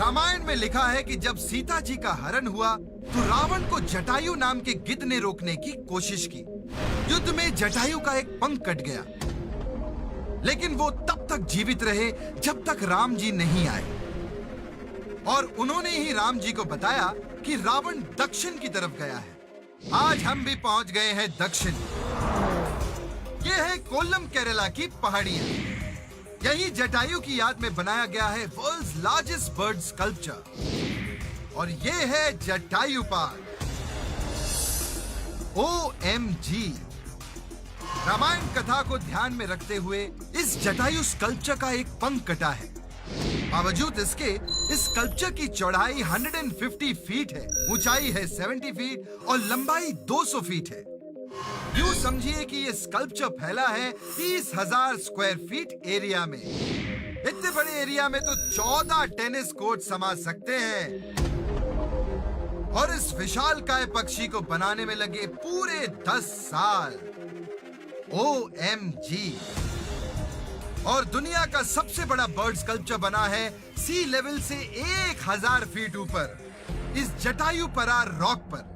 रामायण में लिखा है कि जब सीता जी का हरण हुआ तो रावण को जटायु नाम के गिद्ध ने रोकने की कोशिश की। युद्ध में जटायु का एक पंख कट गया, लेकिन वो तब तक जीवित रहे जब तक राम जी नहीं आए और उन्होंने ही राम जी को बताया कि रावण दक्षिण की तरफ गया है। आज हम भी पहुंच गए हैं दक्षिण। ये है कोल्लम केरला की पहाड़ियां। यही जटायु की याद में बनाया गया है वर्ल्ड्स लार्जेस्ट बर्ड स्कल्पचर और ये है जटायु पार्क। OMG। रामायण कथा को ध्यान में रखते हुए इस जटायु स्कल्पचर का एक पंख कटा है। बावजूद इसके इस स्कल्पचर की चौड़ाई 150 फीट है, ऊंचाई है 70 फीट और लंबाई 200 फीट है। यूं समझिए कि ये स्कल्पचर फैला है 30,000 स्क्वायर फीट एरिया में। इतने बड़े एरिया में तो 14 टेनिस कोर्ट समा सकते हैं। और इस विशालकाय पक्षी को बनाने में लगे पूरे 10 साल। OMG। और दुनिया का सबसे बड़ा बर्ड स्कल्पचर बना है सी लेवल से 1000 फीट ऊपर इस जटायु परार रॉक पर।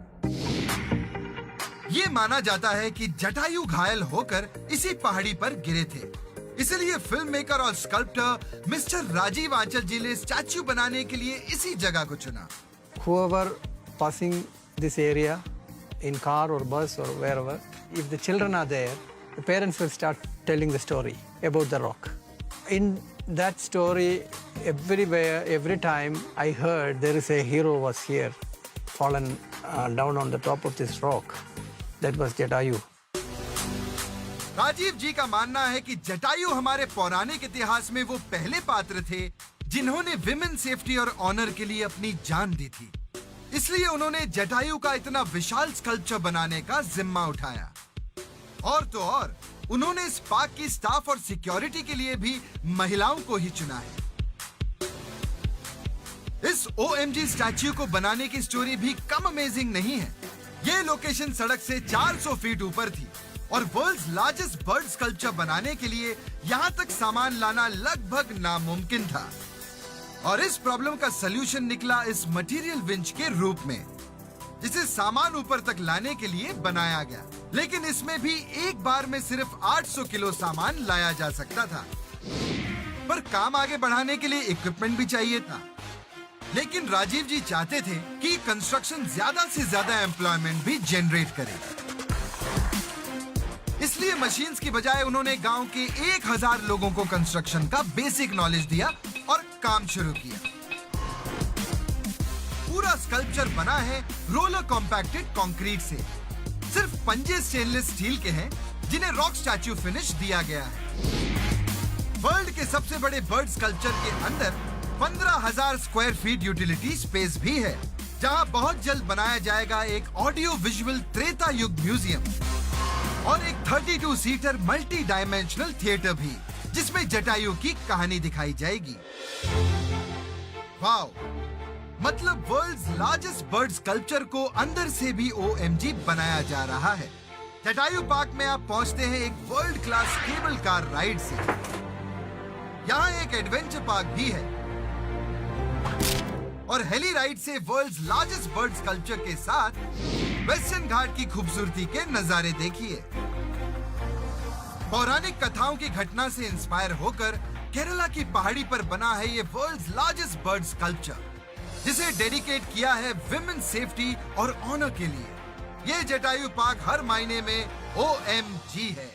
ये माना जाता है कि जटायु घायल होकर इसी पहाड़ी पर गिरे थे, इसलिए फिल्म मेकर और स्कल्पटर मिस्टर राजीव आंचल जी ने स्टैच्यू बनाने के लिए इसी जगह को चुना। Whoever passing this area in car or bus or wherever, if the children are there, the parents will start telling the story about the rock. In that story, everywhere, every time I heard there is a hero was here, fallen down on the top of this rock. That was Jatayu. Rajiv जी का मानना है कि जटायु हमारे पौराणिक इतिहास में वो पहले पात्र थे जिन्होंने विमेन सेफ्टी और ऑनर के लिए अपनी जान दी थी। इसलिए उन्होंने जटायु का इतना विशाल स्कल्पचर बनाने का जिम्मा उठाया। और तो और उन्होंने इस पार्क की स्टाफ और सिक्योरिटी के लिए भी महिलाओं को ही चुना है। इस OMG स्टैच्यू को बनाने की स्टोरी भी कम अमेजिंग नहीं है। ये लोकेशन सड़क से 400 फीट ऊपर थी और वर्ल्ड्स लार्जेस्ट बर्ड स्कल्पचर बनाने के लिए यहाँ तक सामान लाना लगभग नामुमकिन था। और इस प्रॉब्लम का सलूशन निकला इस मटेरियल विंच के रूप में, जिसे सामान ऊपर तक लाने के लिए बनाया गया। लेकिन इसमें भी एक बार में सिर्फ 800 किलो सामान लाया जा सकता था। पर काम आगे बढ़ाने के लिए इक्विपमेंट भी चाहिए था। लेकिन राजीव जी चाहते थे कि कंस्ट्रक्शन ज्यादा से ज्यादा एम्प्लॉयमेंट भी जनरेट करे। इसलिए मशीन्स की बजाय उन्होंने गांव के 1000 लोगों को कंस्ट्रक्शन का बेसिक नॉलेज दिया और काम शुरू किया। पूरा स्कल्पचर बना है रोलर कॉम्पैक्टेड कंक्रीट से। सिर्फ पंजे स्टेनलेस स्टील के हैं जिन्हें रॉक स्टैच्यू फिनिश दिया गया है। वर्ल्ड के सबसे बड़े बर्ड स्कल्पचर के अंदर 15,000 स्क्वायर फीट यूटिलिटी स्पेस भी है, जहां बहुत जल्द बनाया जाएगा एक ऑडियो विजुअल त्रेता युग म्यूजियम और एक 32 सीटर मल्टी डायमेंशनल थिएटर भी, जिसमें जटायु की कहानी दिखाई जाएगी। वाओ! मतलब वर्ल्ड्स लार्जेस्ट बर्ड स्कल्पचर को अंदर से भी OMG बनाया जा रहा है। जटायु पार्क में आप पहुंचते हैं एक world class cable car ride से। यहाँ एक एडवेंचर पार्क भी है और हेली राइड से वर्ल्ड्स लार्जेस्ट बर्ड स्कल्पचर के साथ वेस्टर्न घाट की खूबसूरती के नजारे देखिए। पौराणिक कथाओं की घटना से इंस्पायर होकर केरला की पहाड़ी पर बना है ये वर्ल्ड्स लार्जेस्ट बर्ड स्कल्पचर, जिसे डेडिकेट किया है विमेन सेफ्टी और ऑनर के लिए। ये जटायु पार्क हर मायने में OMG है।